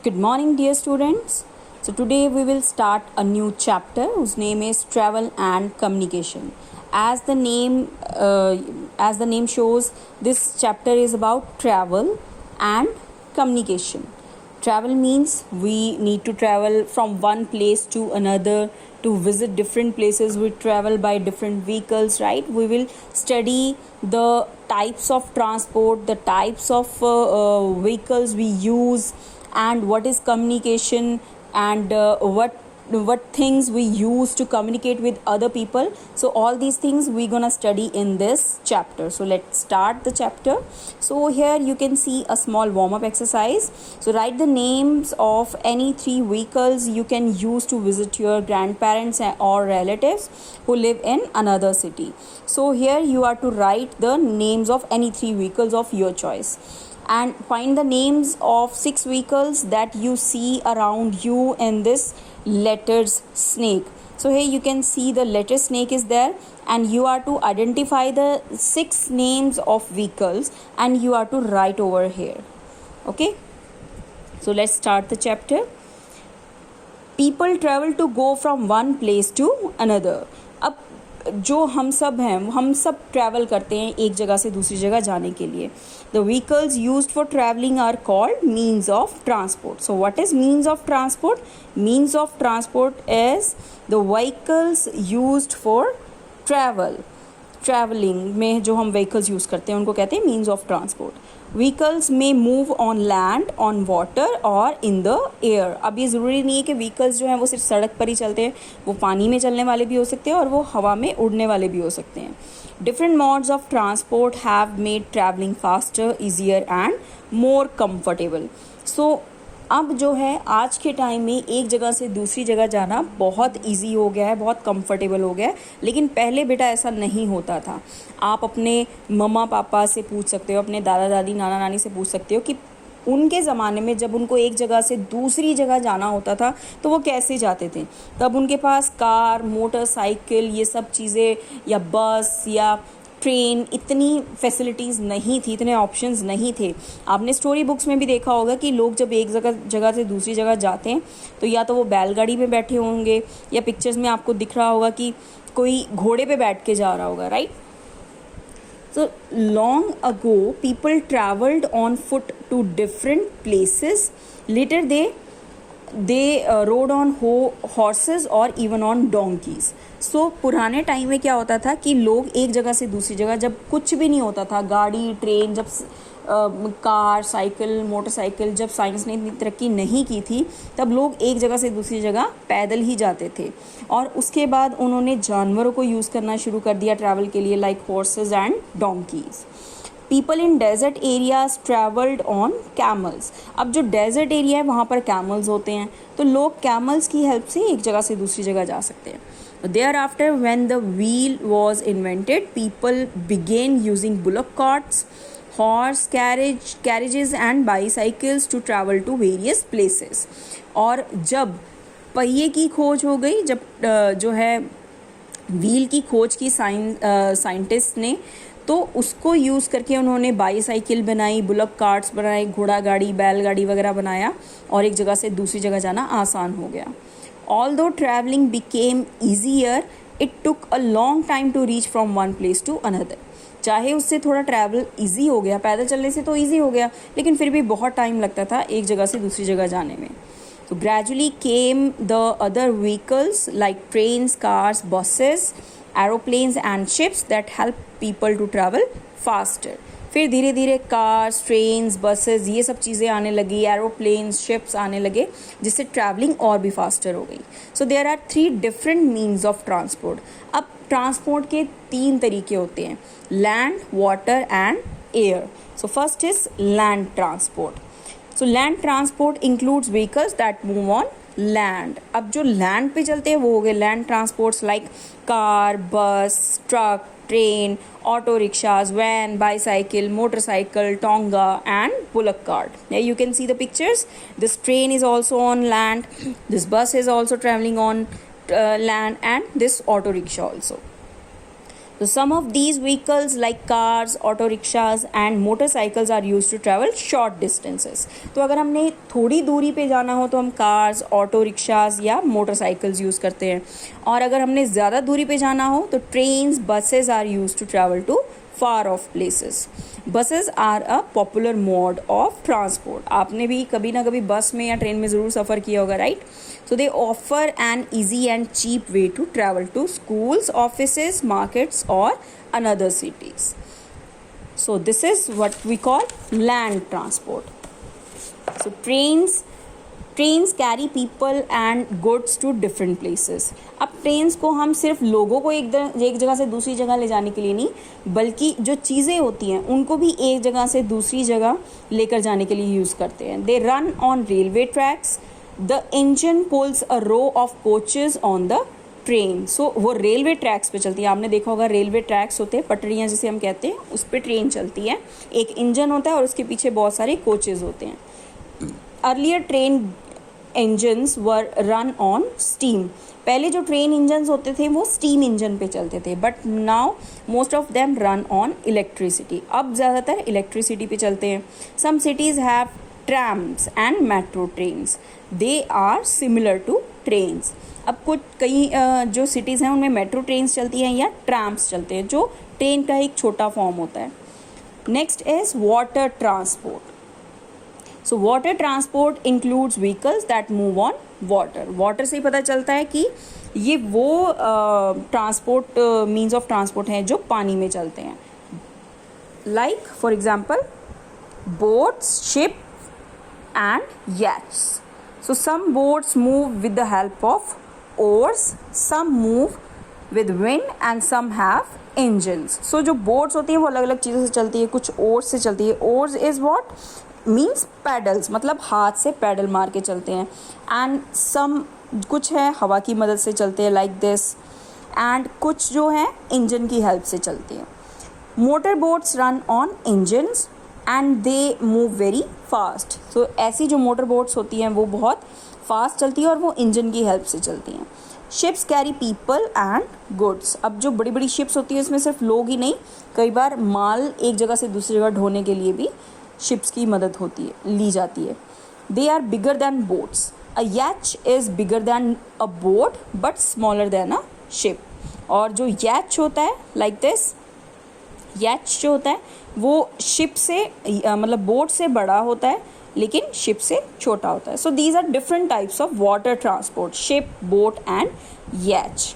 Good morning, dear students. So today we will start a new chapter whose name is Travel and Communication. As the name shows, this chapter is about travel and communication. Travel means we need to travel from one place to another to visit different places. We travel by different vehicles, right? We will study the types of transport, the types of vehicles we use, and what is communication, and what things we use to communicate with other people. So all these things we're gonna study in this chapter. So let's start the chapter. So here you can see a small warm-up exercise. So write the names of any three vehicles you can use to visit your grandparents or relatives who live in another city. So here you are to write the names of any three vehicles of your choice, and find the names of 6 vehicles that you see around you in this letters snake. So here you can see the letter snake is there, and you are to identify the 6 names of vehicles and you are to write over here. Okay, so let's start the chapter. People travel to go from one place to another. अब जो हम सब हैं, हम सब travel करते हैं एक जगह से दूसरी जगह जाने के लिए. The vehicles used for traveling are called means of transport. So what is means of transport? Means of transport is the vehicles used for traveling में जो हम vehicles यूज़ करते हैं उनको कहते हैं means of transport. Vehicles may move on land, on water और in the air. अब ये ज़रूरी नहीं है कि vehicles जो हैं वो सिर्फ सड़क पर ही चलते हैं, वो पानी में चलने वाले भी हो सकते हैं और वो हवा में उड़ने वाले भी हो सकते हैं. Different modes of transport have made traveling faster, easier and more comfortable. So अब जो है आज के टाइम में एक जगह से दूसरी जगह जाना बहुत इजी हो गया है, बहुत कंफर्टेबल हो गया है. लेकिन पहले बेटा ऐसा नहीं होता था. आप अपने मम्मा पापा से पूछ सकते हो, अपने दादा दादी नाना नानी से पूछ सकते हो कि उनके ज़माने में जब उनको एक जगह से दूसरी जगह जाना होता था तो वो कैसे जाते थे. तब उनके पास कार, मोटरसाइकिल, ये सब चीज़ें, या बस या ट्रेन, इतनी फैसिलिटीज़ नहीं थी, इतने ऑप्शंस नहीं थे. आपने स्टोरी बुक्स में भी देखा होगा कि लोग जब एक जगह से दूसरी जगह जाते हैं तो या तो वो बैलगाड़ी में बैठे होंगे, या पिक्चर्स में आपको दिख रहा होगा कि कोई घोड़े पे बैठ के जा रहा होगा, right. So long ago, people traveled on foot to different places. Later they rode on horses or even on donkeys. So पुराने टाइम में क्या होता था कि लोग एक जगह से दूसरी जगह, जब कुछ भी नहीं होता था, गाड़ी, ट्रेन, जब कार, साइकिल, मोटरसाइकिल, जब साइंस ने इतनी तरक्की नहीं की थी, तब लोग एक जगह से दूसरी जगह पैदल ही जाते थे. और उसके बाद उन्होंने जानवरों को यूज़ करना शुरू कर दिया ट्रैवल के लिए, like horses and donkeys. People in desert areas travelled on camels. अब जो डेजर्ट एरिया है वहाँ पर कैमल्स होते हैं, तो लोग कैमल्स की हेल्प से एक जगह से दूसरी जगह जा सकते हैं. Thereafter, when the wheel was invented, people began using bullock carts, horse carriages and bicycles to travel to various places. और जब पहिए की खोज हो गई, जब जो है व्हील की खोज की साइंटिस्ट ने, तो उसको यूज़ करके उन्होंने बाईसाइकिल बनाई, बुलक कार्ट्स बनाए, घोड़ा गाड़ी, बैलगाड़ी वगैरह बनाया, और एक जगह से दूसरी जगह जाना आसान हो गया. Although traveling became easier, it took a long time to reach from one place to another. चाहे उससे थोड़ा ट्रैवल इजी हो गया, पैदल चलने से तो इजी हो गया, लेकिन फिर भी बहुत टाइम लगता था एक जगह से दूसरी जगह जाने में. So gradually came the other vehicles like trains, cars, buses, aeroplanes and ships that help people to travel faster. फिर धीरे धीरे कार्स, ट्रेन्स, बसेस, ये सब चीज़ें आने लगी, एरोप्लेन्स, शिप्स आने लगे, जिससे ट्रैवलिंग और भी फास्टर हो गई. So there are 3 different means of transport. अब ट्रांसपोर्ट के 3 तरीके होते हैं, land, water and air. So first is land transport. So land transport includes vehicles that move on land. अब जो लैंड पे चलते हैं वो हो गए land transports, like car, bus, truck, train, auto rickshaws, van, bicycle, motorcycle, tonga and bullock cart. Here you can see the pictures. This train is also on land, this bus is also traveling on land, and this auto rickshaw also. So some of these vehicles like cars, auto rickshaws and motorcycles are used to travel short distances. तो अगर हमने थोड़ी दूरी पे जाना हो तो हम कार्स, ऑटो रिक्शाज या मोटरसाइकिल्स यूज़ करते हैं, और अगर हमने ज़्यादा दूरी पे जाना हो तो trains, buses are use to travel to far of places. Buses are a popular mode of transport. आपने भी कभी ना कभी बस में या ट्रेन में ज़रूर सफ़र किया होगा, right? So they offer an easy and cheap way to travel to schools, offices, markets or another cities. So this is what we call land transport. So trains carry people and goods to different places. अब trains को हम सिर्फ लोगों को एक जगह से दूसरी जगह ले जाने के लिए नहीं, बल्कि जो चीज़ें होती हैं उनको भी एक जगह से दूसरी जगह लेकर जाने के लिए यूज़ करते हैं. They run on railway tracks. The engine pulls a row of coaches on the train. So वो रेलवे ट्रैक्स पे चलती है. आपने देखा होगा रेलवे ट्रैक्स होते हैं, पटरियाँ जिसे हम कहते हैं, उस पर ट्रेन चलती है. एक इंजन होता है और उसके पीछे बहुत सारे कोचेज़ होते हैं. Earlier train engines were run on steam. पहले जो ट्रेन इंजन्स होते थे वो स्टीम इंजन पे चलते थे, but now most of them run on electricity. अब ज़्यादातर इलेक्ट्रिसिटी पे चलते हैं. Some cities have trams and metro trains. They are similar to trains. अब कई जो सिटीज़ हैं उनमें मेट्रो ट्रेन्स चलती हैं या ट्रैम्स चलते हैं, जो ट्रेन का एक छोटा फॉर्म होता है. Next is water transport. So water transport includes vehicles that move on water. Water से ही पता चलता है कि ये वो ट्रांसपोर्ट मीन्स ऑफ ट्रांसपोर्ट हैं जो पानी में चलते हैं. Like for example boats, ship and yachts. So some boats move with the help of oars, some move with wind and some have engines. So जो boats होती हैं वो अलग अलग चीज़ों से चलती है, कुछ oars से चलती है. oars is what means pedals, मतलब हाथ से पैडल मार के चलते हैं. and some कुछ है हवा की मदद से चलते हैं like this, and कुछ जो है इंजन की हेल्प से चलती हैं. Motor boats run on engines and they move very fast. So ऐसी जो मोटर बोट्स होती हैं वो बहुत फास्ट चलती है और वो इंजन की हेल्प से चलती हैं. Ships carry people and goods. अब जो बड़ी बड़ी शिप्स होती है इसमें सिर्फ लोग ही नहीं, कई बार माल एक जगह से दूसरी जगह ढोने के लिए भी शिप्स की मदद होती है, ली जाती है. They are bigger than boats. A yacht is bigger than a boat but smaller than a ship. और जो याच होता है लाइक दिस, याच जो होता है वो शिप से मतलब बोट से बड़ा होता है लेकिन शिप से छोटा होता है. So these are different types of water transport: ship, boat and याच.